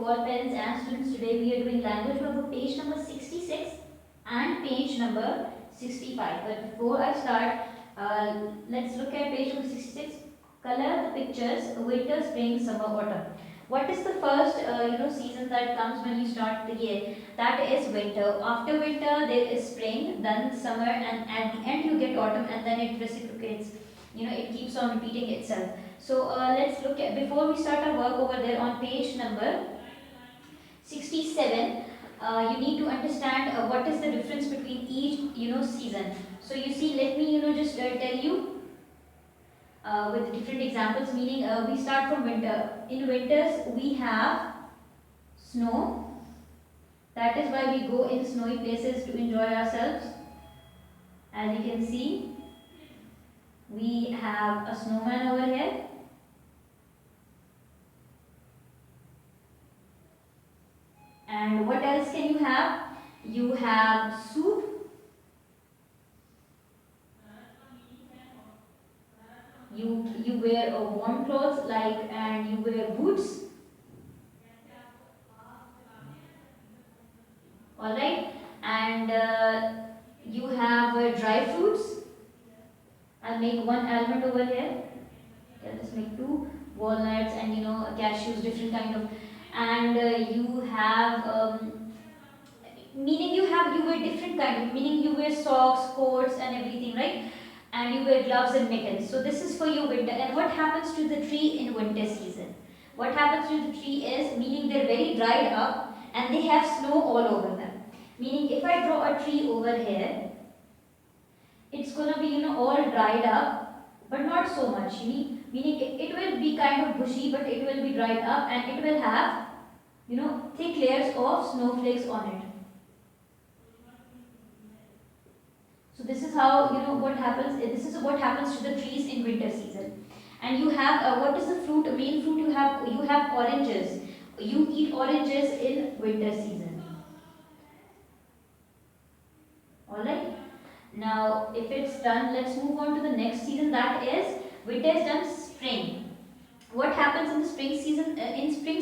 all parents and students. Today we are doing language workbook page number 66 and page number 65. But before I start, let's look at page number 66. Color the pictures: winter, spring, summer, autumn. What is the first season that comes when you start the year? That is winter. After winter there is spring, then summer, and at the end you get autumn, and then it reciprocates. It keeps on repeating itself. So let's look at, before we start our work over there on page number 67, you need to understand what is the difference between each season. So you see, let me just tell you with different examples, meaning we start from winter. In winters we have snow. That is why we go in snowy places to enjoy ourselves. As you can see, we have a snowman over here. And what else can you have? You have soup. You wear a warm clothes and you wear boots. Alright, and you have dry fruits. I'll make one element over here. I'll just make two walnuts and cashews, different kind of. And you have meaning you wear different kind of, meaning you wear socks, coats, and everything, right? And you wear gloves and mittens. So this is for your winter. And what happens to the tree in winter season? What happens to the tree is, meaning they're very dried up and they have snow all over them. Meaning if I draw a tree over here, it's gonna be all dried up, but not so much. Meaning it will be kind of bushy, but it will be dried up and it will have thick layers of snowflakes on it. So this is how what happens. This is what happens to the trees in winter season. And you have what is the fruit? Main fruit you have oranges. You eat oranges in winter season. Alright. Now if it's done, let's move on to the next season, that is winter is done, spring. What happens in the spring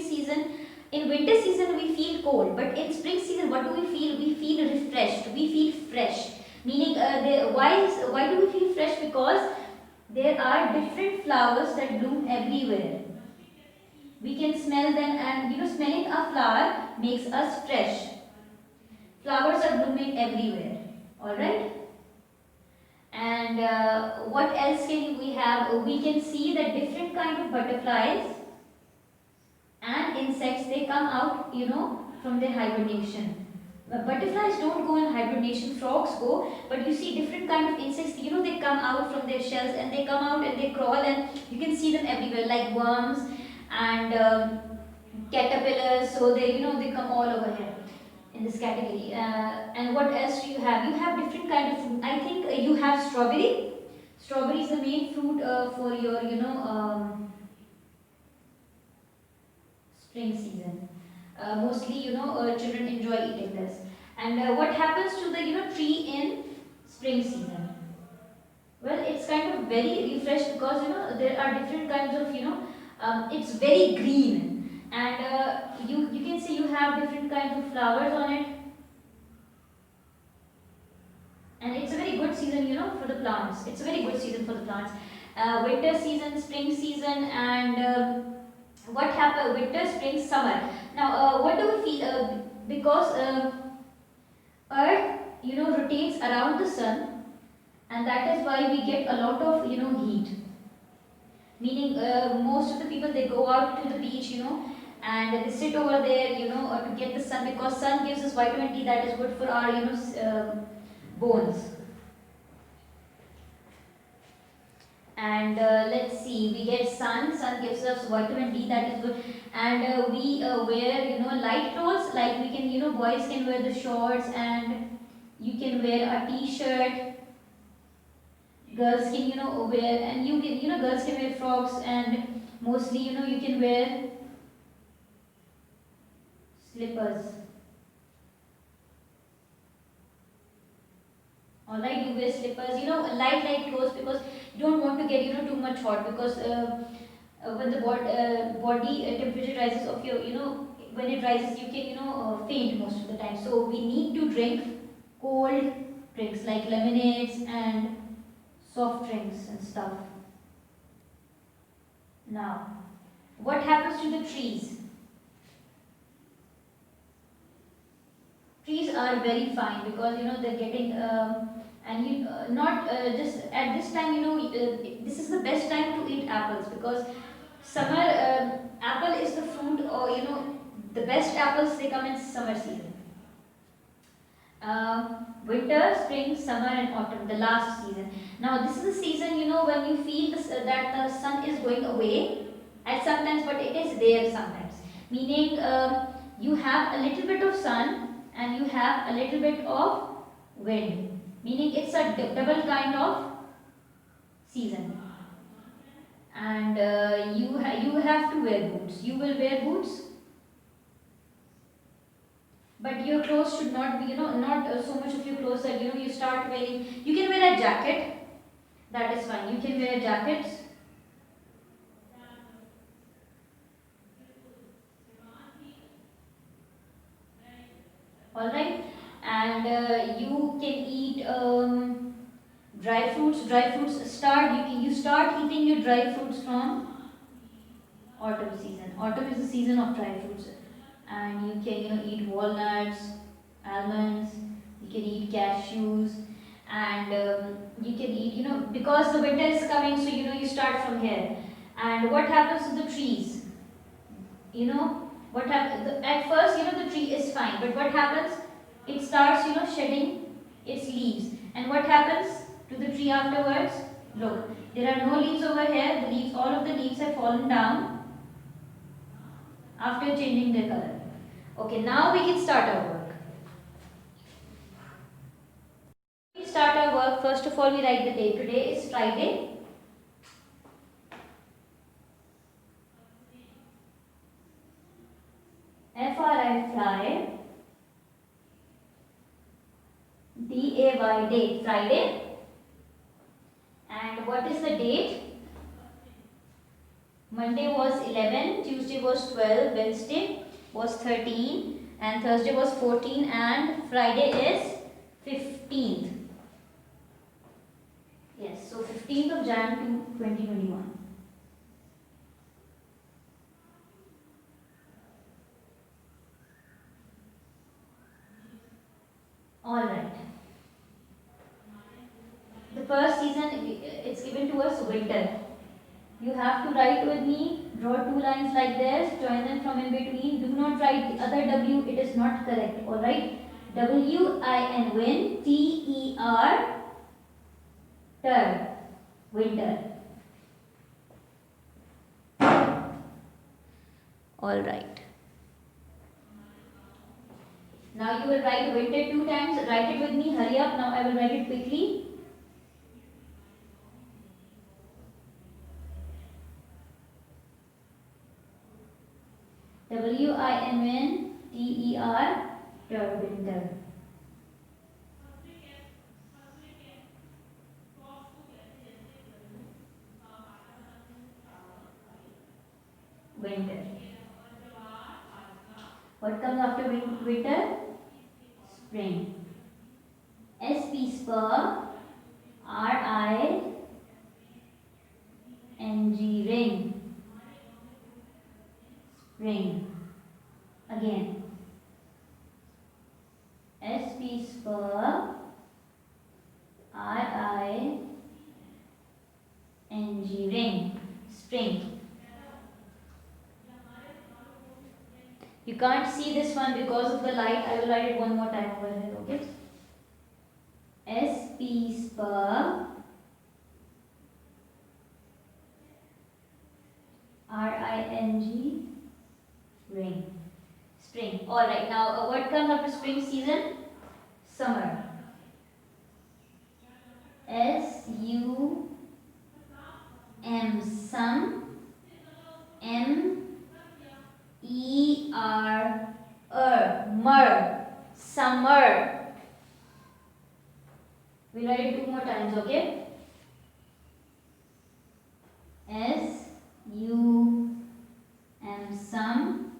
season? In winter season we feel cold, but in spring season what do we feel? We feel refreshed, we feel fresh. Meaning why do we feel fresh? Because there are different flowers that bloom everywhere. We can smell them, and smelling a flower makes us fresh. Flowers are blooming everywhere. Alright? And what else can we have? We can see that different kind of butterflies and insects, they come out from their hibernation. Butterflies don't go in hibernation, frogs go, but you see different kind of insects, they come out from their shells and they come out and they crawl, and you can see them everywhere, like worms and caterpillars. So they come all over here in this category. And what else do you have? You have different kind of fruit. I think you have strawberry. Strawberry is the main fruit for your spring season. Mostly children enjoy eating this. And what happens to the tree in spring season? Well, it's kind of very refreshed, because there are different kinds of it's very green, and you can see you have different kinds of flowers on it, and it's a very good season for the plants. It's a very good season for the plants. Winter season, spring season, and what happens? Winter, spring, summer. Now what do we feel? Because earth rotates around the sun, and that is why we get a lot of heat. Meaning most of the people, they go out to the beach and they sit over there to get the sun, because sun gives us vitamin D that is good for our bones. And let's see, we get sun gives us vitamin D that is good, and we wear light clothes, like we can boys can wear the shorts, and you can wear a t-shirt. Girls can wear, and you can girls can wear frocks, and mostly you can wear slippers. Alright, you wear slippers, light clothes, because you don't want to get too much hot, because when the body temperature rises of your, when it rises, you can, faint most of the time. So we need to drink cold drinks like lemonades and soft drinks and stuff. Now, what happens to the trees? Trees are very fine because, they're getting and you not just at this time, this is the best time to eat apples, because summer, apple is the fruit, or, the best apples, they come in summer season. Winter, spring, summer and autumn, the last season. Now this is the season, when you feel this, that the sun is going away at sometimes, but it is there sometimes. Meaning, you have a little bit of sun and you have a little bit of wind. Meaning it's a double kind of season. And you have to wear boots. You will wear boots, but your clothes should not be, not so much of your clothes that, you start wearing. You can wear a jacket, that is fine. You can wear jackets. All right, and you can eat dry fruits. Dry fruits start. You start eating your dry fruits from autumn season. Autumn is the season of dry fruits, and you can, eat walnuts, almonds. You can eat cashews, and you can eat, because the winter is coming, so, you start from here. And what happens to the trees? What happens at first, the tree is fine, but what happens? It starts, shedding its leaves. And what happens to the tree afterwards? Look, there are no leaves over here. The leaves, all of the leaves have fallen down after changing their color. Okay, now we can start our work. We start our work. First of all, we write the day. Today is Friday. F-R-I, fly. D-A-Y, day, Friday. And what is the date? Monday was 11, Tuesday was 12, Wednesday was 13, and Thursday was 14, and Friday is 15th. Yes, so 15th of Jan to 2021. Alright. The first season, it's given to us winter. You have to write with me, draw two lines like this, join them from in between. Do not write the other W, it is not correct. Alright? W-I-N, win, T-E-R, ter, winter. Alright. Now you will write winter two times. Write it with me, hurry up. Now I will write it quickly. W-I-N-T-E-R, winter. Winter. What comes after winter? Spring. S-P, spur. R-I-N-G, ring. Spring. Again. S-P, spur. R-I-N-G, ring. Spring. You can't see this one because of the light. I will write it one more time over here, okay? S-P, spur. R-I-N-G, ring. Spring. Alright, now what comes after spring season? Summer. S-U-M, sum. M-E-R, mer, summer. We'll write it two more times, okay? S-U Some.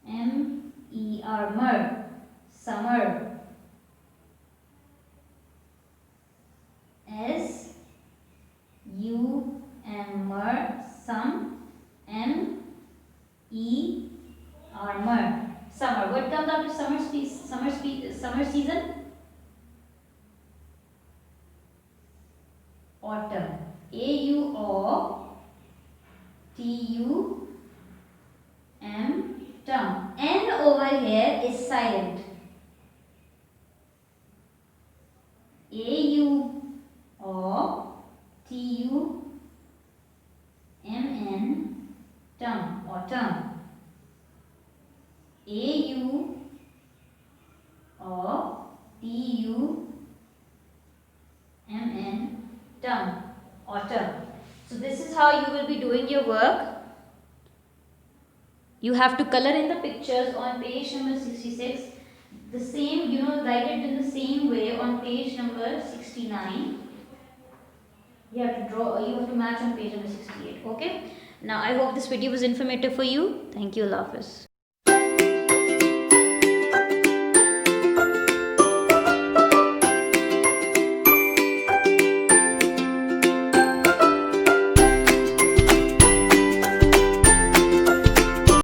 M-E-R, mer. Summer. S-U-M, mer. Some. M-E-R, mer. Summer. What comes after summer season? Autumn. A-U-O-T-U-M, tum. N over here is silent. A-U-O-T-U-M-N, tum, autumn. A-U-O-T-U-M-N, tum, autumn. So this is how you will be doing your work. You have to color in the pictures on page number 66. The same, write it in the same way on page number 69. You have to match on page number 68. Okay. Now I hope this video was informative for you. Thank you. Allah Hafiz.